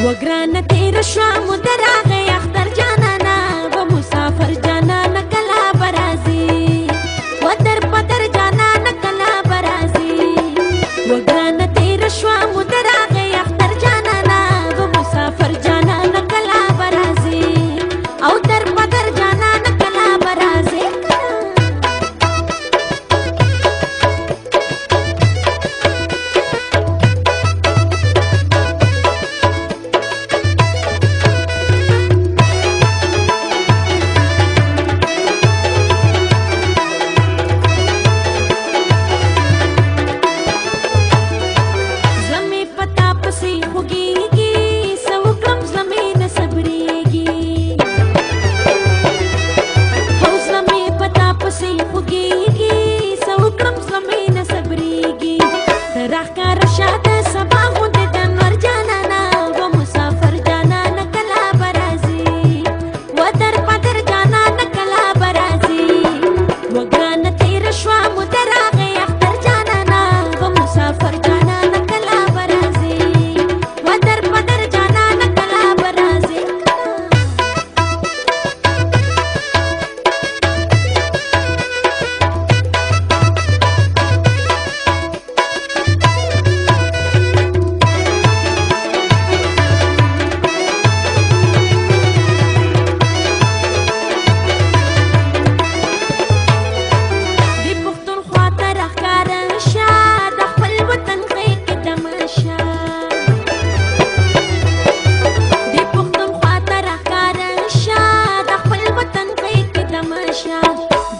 وګرانه تیر شوه موده راغی اختر جانانه و مسافر جانانه کله به راځي و در بدر جانانه کله به راځي وګرانه تیر شوه موده راغی اختر جانانه و مسافر جانانه کله به راځي او در بدر جانانه کله به راځي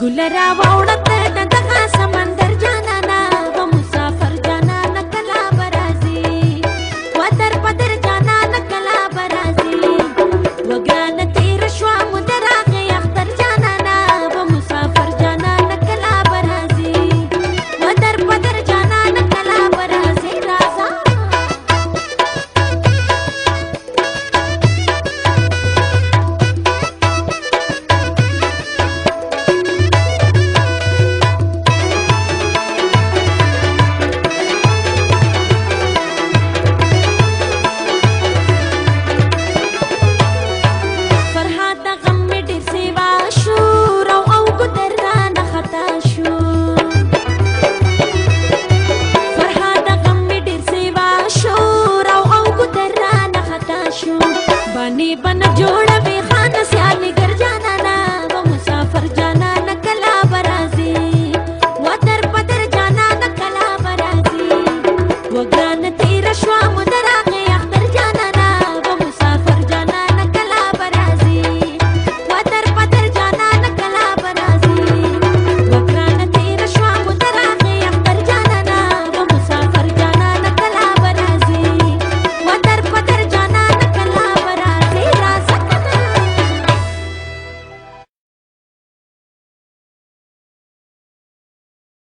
ګلرا واوړته د دغه سمندر جانانا و مسافر جانانا کلا برازي و در بدر جانانا کلا برازي وګرانه تیر شوه موده راغی اختر جانانا و مسافر جانانا کلا برازي و در بدر جانانا کلا برازي رازا बन जोड़वे खान सियाली घर जाना वो मुसाफर जाना न कला बराजी वो दर बदर जाना न कला बराजी वो ग्रान तेरा श्वा मुदरा